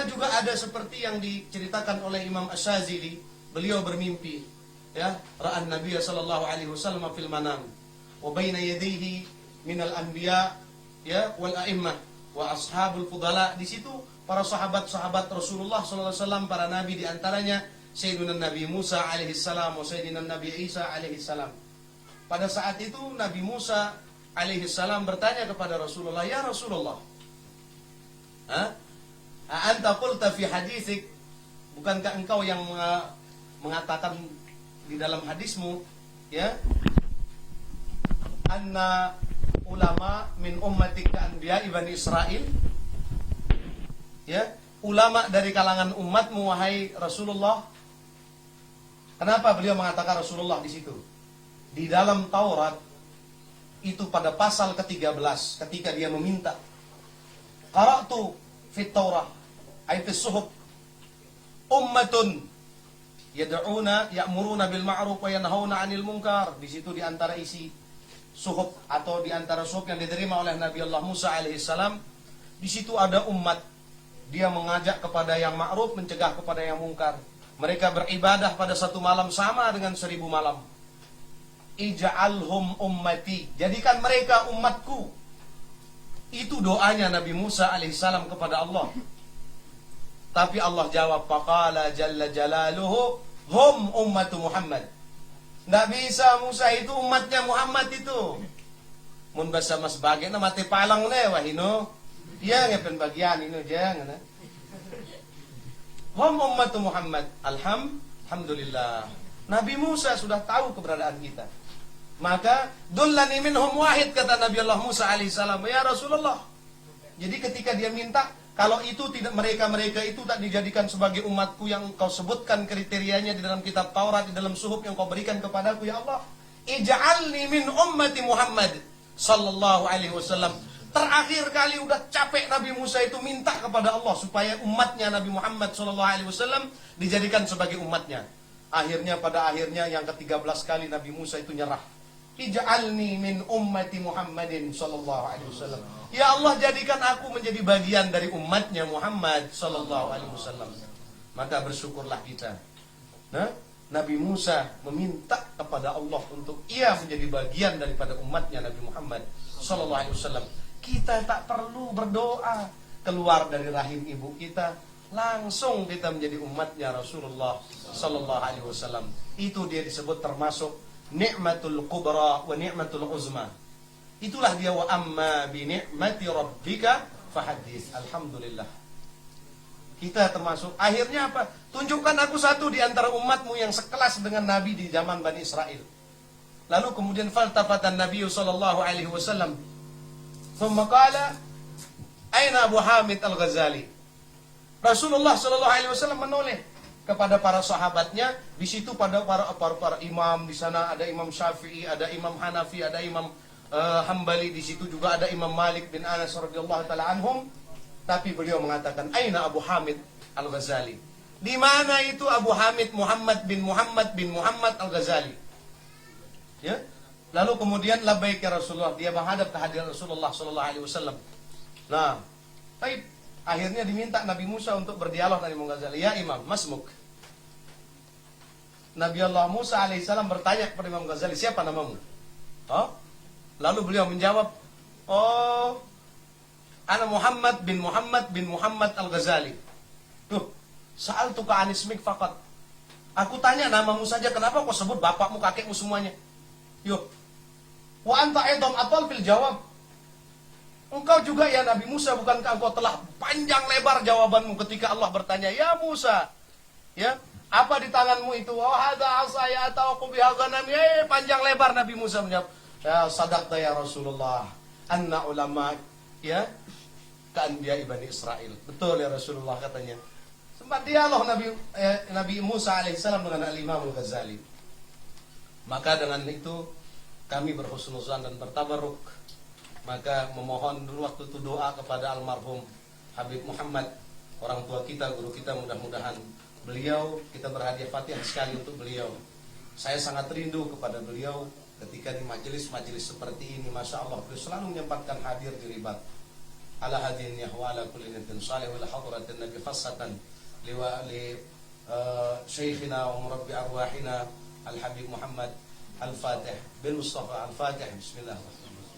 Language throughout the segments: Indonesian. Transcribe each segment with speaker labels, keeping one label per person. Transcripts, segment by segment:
Speaker 1: Pernah juga ada seperti yang diceritakan oleh Imam Ash-Shazili, beliau bermimpi, ya, ra'an Nabiya sallallahu alaihi wasallam fil manam wa baina yadayhi minal anbiya, ya, wal a'immah wa ashabul fudala. Di situ para sahabat-sahabat Rasulullah sallallahu alaihi wasallam, para nabi, di antaranya Sayyidina Nabi Musa alaihi salam wa Sayyidina Nabi Isa alaihi salam. Pada saat itu Nabi Musa alaihi salam bertanya kepada Rasulullah, "Ya Rasulullah, anta qulta fi haditsik, bukankah engkau yang mengatakan di dalam hadismu, ya, anna ulama min ummatik ka anbiya Bani Israil?" Ya, ulama dari kalangan umatmu wahai Rasulullah. Kenapa beliau mengatakan Rasulullah di situ? Di dalam Taurat itu pada pasal ke-13 ketika dia meminta, qara'tu fit Taurah ay fi suhuf ummatun yad'una ya'muruna bil ma'ruf wa yanhauna 'anil munkar. Di situ di antara isi suhuf atau di antara suhuf yang diterima oleh Nabi Allah Musa alaihi salam, di situ ada umat, dia mengajak kepada yang ma'ruf, mencegah kepada yang mungkar. Mereka beribadah pada satu malam sama dengan 1000 malam. Ija'alhum ummati, jadikan mereka umatku. Itu doanya Nabi Musa alaihissalam kepada Allah. Tapi Allah jawab, faqala jalla jalaluhu hum ummatu Muhammad. Nggak bisa, Musa itu umatnya Muhammad itu. Mun basa mas bagian na mati palang na wahino. Iya ngapain bagian ini jangan. Hum ummatu Muhammad. Alhamdulillah. Nabi Musa sudah tahu keberadaan kita. Maka dullani minhum wahid, kata Nabi Allah Musa alaihissalam, ya Rasulullah. Jadi ketika dia minta, kalau itu tidak, mereka itu tak dijadikan sebagai umatku yang kau sebutkan kriterianya di dalam kitab Taurat, di dalam suhuf yang kau berikan kepadaku, ya Allah, ij'alni min ummati Muhammad sallallahu alaihi wasallam. Terakhir kali udah capek Nabi Musa itu minta kepada Allah supaya umatnya Nabi Muhammad sallallahu alaihi wasallam dijadikan sebagai umatnya. Akhirnya pada akhirnya yang ke-13 kali Nabi Musa itu nyerah. Ij'alni min ummati Muhammadin sallallahu alaihi wasallam. Ya Allah, jadikan aku menjadi bagian dari umatnya Muhammad sallallahu alaihi wasallam. Maka bersyukurlah kita. Nah, Nabi Musa meminta kepada Allah untuk ia menjadi bagian daripada umatnya Nabi Muhammad sallallahu alaihi wasallam. Kita tak perlu berdoa keluar dari rahim ibu kita, langsung kita menjadi umatnya Rasulullah sallallahu alaihi wasallam. Itu dia disebut termasuk ni'matul kubra wa ni'matul uzma. Itulah dia, wa amma bi ni'mati rabbika fahaddits. Alhamdulillah. Kita termasuk. Akhirnya apa? Tunjukkan aku satu di antara umatmu yang sekelas dengan Nabi di zaman Bani Israel. Lalu kemudian faltafatan Nabi sallallahu alaihi wasallam. Thumma qala, aina Abu Hamid Al-Ghazali? Rasulullah sallallahu alaihi wasallam menoleh kepada para sahabatnya. Di situ pada para imam, di sana ada Imam Syafi'i, ada Imam Hanafi, ada Imam Hambali, di situ juga ada Imam Malik bin Anas radhiyallahu taala anhum. Tapi beliau mengatakan, aina Abu Hamid Al-Ghazali? Di mana itu Abu Hamid Muhammad bin Muhammad Al-Ghazali? Ya. Lalu kemudian labbaik ya Rasulullah, dia menghadap ke hadirat Rasulullah sallallahu alaihi wasallam. Nah, baik. Akhirnya diminta Nabi Musa untuk berdialog dengan Imam Ghazali. Ya Imam, masmuk. Nabi Allah Musa alaihissalam bertanya kepada Imam Ghazali, siapa namamu? Oh? Lalu beliau menjawab, oh, ana Muhammad bin Muhammad Al-Ghazali. Tuh, sa'altuka anismik faqat. Aku tanya namamu saja, kenapa kau sebut bapakmu, kakekmu semuanya? Yuk. Wa anta aidon atal fil jawab. Engkau juga ya Nabi Musa, bukankah engkau telah panjang lebar jawabanmu ketika Allah bertanya, ya Musa, ya, apa di tanganmu itu? Oh, hadza asaya atau aku bihaganam. Panjang lebar Nabi Musa menjawab, ya sadaqta ya Rasulullah, anna ulama, ya, ka'anbiya Bani Israil. Betul ya Rasulullah, katanya. Sempat dialog Nabi Musa alaihissalam dengan Al-Imam Al-Ghazali. Maka dengan itu kami berhusnuzan dan bertabarruk. Maka memohon dulu waktu itu doa kepada almarhum Habib Muhammad, orang tua kita, guru kita, mudah-mudahan beliau, kita berhadiah Fatihah sekali untuk beliau. Saya sangat rindu kepada beliau ketika di majelis-majelis seperti ini. Masya Allah, beliau selalu menyempatkan hadir di ribat. ala hadhihi niyah wa ala kulli niyatin salih wa la hadratin nabi khassatan li syekhina wa murabbi arwahina al-habib Muhammad al-Fatih bin Mustafa al-Fatih. Bismillahirrahmanirrahim.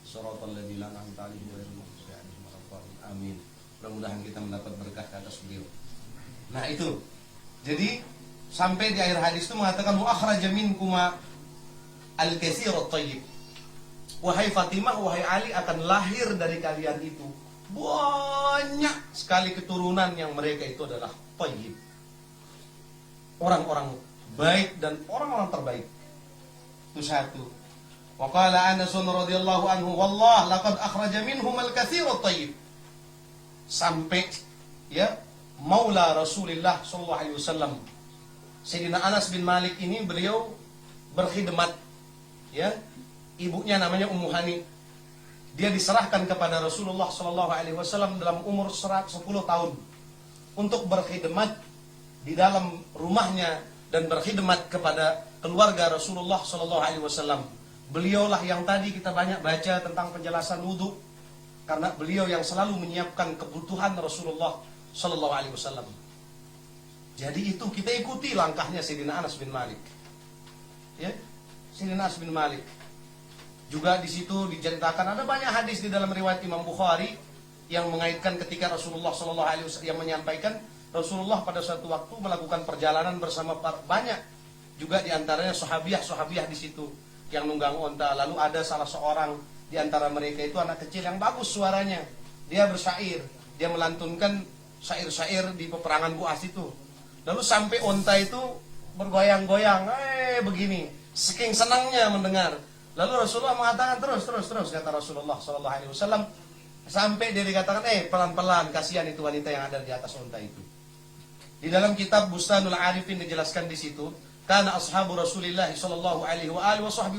Speaker 1: Shiratal ladzina an'amta 'alaihim ghairil maghdubi 'alaihim waladdallin. Amin. Mudah-mudahan kita mendapat berkah ke atas beliau. Nah itu. Jadi sampai di akhir hadis itu mengatakan wa akhraja minkuma al-katsirut thayyib. Wahai Fatimah, wahai Ali, akan lahir dari kalian itu banyak sekali keturunan yang mereka itu adalah thayyib. Orang-orang baik dan orang-orang terbaik. Itu satu. Wa qala Anas radhiyallahu anhu, wallah laqad akhraja minhum al-katsirut thayyib. Sampai ya Maula Rasulullah sallallahu alaihi wasallam Sayyidina Anas bin Malik ini beliau berkhidmat, ya, ibunya namanya Ummu Hani. Dia diserahkan kepada Rasulullah sallallahu alaihi wasallam dalam umur 10 tahun untuk berkhidmat di dalam rumahnya dan berkhidmat kepada keluarga Rasulullah sallallahu alaihi wasallam. Beliaulah yang tadi kita banyak baca tentang penjelasan wudu, karena beliau yang selalu menyiapkan kebutuhan Rasulullah sallallahu alaihi wasallam. Jadi itu kita ikuti langkahnya Sayyidina Anas bin Malik. Ya, Sayyidina Anas bin Malik. Juga di situ diceritakan ada banyak hadis di dalam riwayat Imam Bukhari yang mengaitkan ketika Rasulullah sallallahu alaihi wasallam yang menyampaikan Rasulullah pada suatu waktu melakukan perjalanan bersama banyak juga di antaranya sahabiah di situ yang nunggang onta. Lalu ada salah seorang di antara mereka itu anak kecil yang bagus suaranya. Dia bersyair, dia melantunkan syair-syair di peperangan Bu'as itu. Lalu sampai onta itu bergoyang-goyang, begini, saking senangnya mendengar. Lalu Rasulullah mengatakan terus kata Rasulullah sallallahu alaihi wasallam, sampai dia dikatakan pelan-pelan, kasihan itu wanita yang ada di atas onta itu. Di dalam kitab Bustanul Arifin dijelaskan di situ, kana ashabu Rasulillah sallallahu alaihi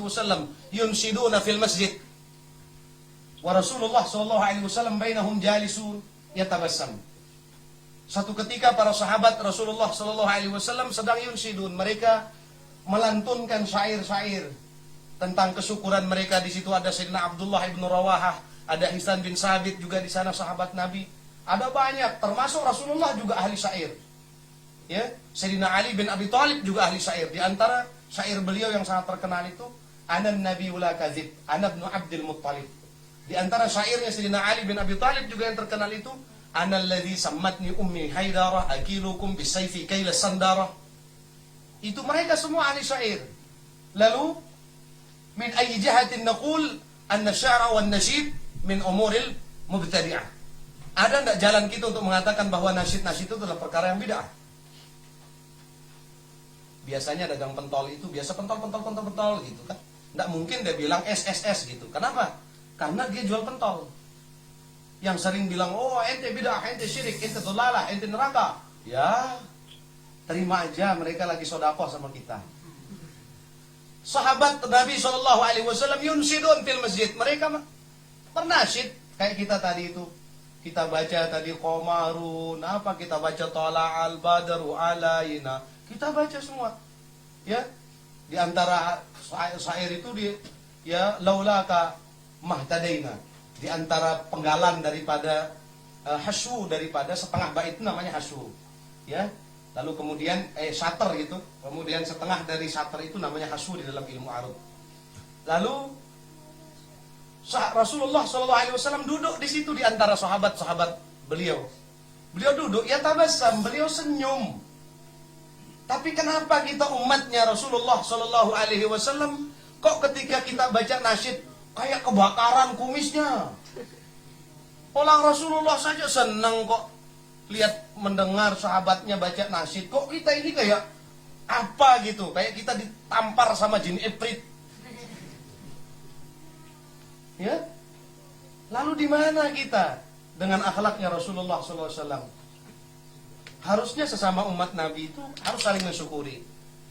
Speaker 1: wasallam yunshiduna fil masjid. Wa Rasulullah sallallahu alaihi wasallam bainahum jalisun yatabassam. Satu ketika para sahabat Rasulullah sallallahu alaihi wasallam sedang yunshidun, mereka melantunkan syair-syair tentang kesyukuran mereka. Di situ ada Sayyidina Abdullah ibn Rawahah, ada Hisan bin Sabit juga di sana sahabat Nabi. Ada banyak, termasuk Rasulullah juga ahli syair. Ya, Sayyidina Ali bin Abi Thalib juga ahli syair. Di antara syair beliau yang sangat terkenal itu, Anan Nabiyul Kadzib, Ana ibnu Abdul Muttalib. Di antara syairnya Sayyidina Ali bin Abi Thalib juga yang terkenal itu, Ana alladzi sammatni ummi Haidarah akilukum bisayfi kaila sandarah. Itu mereka semua ahli syair. Lalu min ayyi jihatin naqul anna syara wan nasyid min umuril mubtadi'ah. Ada enggak jalan kita untuk mengatakan bahwa nasyid-nasyid itu adalah perkara yang bid'ah? Biasanya dagang pentol itu biasa pentol gitu kan. Enggak mungkin dia bilang SSS gitu. Kenapa? Karena dia jual pentol. Yang sering bilang, "Oh, ente bid'ah, ente syirik, ente dhalalah, ente neraka." Ya, terima aja, mereka lagi sedekah sama kita. Sahabat Nabi sallallahu alaihi wasallam yunsidun fil masjid. Mereka bernasyid kayak kita tadi itu. Kita baca tadi qamarun, kita baca tala'al badru alaina. Kita baca semua. Ya. Di antara syair itu laulaka mahtadaina. Di antara penggalan daripada hasyu, daripada setengah bait itu namanya hasyu. Ya. Lalu kemudian syater gitu. Kemudian setengah dari syater itu namanya hasyu di dalam ilmu arab. Lalu Rasulullah sallallahu alaihi wasallam duduk di situ di antara sahabat-sahabat beliau. Beliau duduk, ya tabassam, beliau senyum. Tapi kenapa kita umatnya Rasulullah sallallahu alaihi wasallam kok ketika kita baca nasyid kayak kebakaran kumisnya? Orang Rasulullah saja senang kok lihat mendengar sahabatnya baca nasyid. Kok kita ini kayak apa gitu? Kayak kita ditampar sama jin ifrit. Ya? Lalu di mana kita dengan akhlaknya Rasulullah sallallahu alaihi wasallam? Harusnya sesama umat Nabi itu harus saling mensyukuri.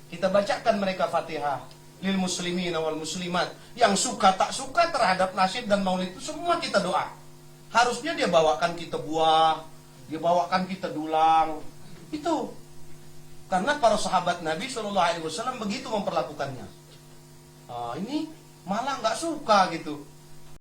Speaker 1: Kita bacakan mereka Fatihah lil muslimin wal muslimat. Yang suka tak suka terhadap nasyid dan maulid itu semua kita doa. Harusnya dia bawakan kita buah, dia bawakan kita dulang. Itu karena para sahabat Nabi sallallahu alaihi wasallam begitu memperlakukannya. Ini malah nggak suka gitu.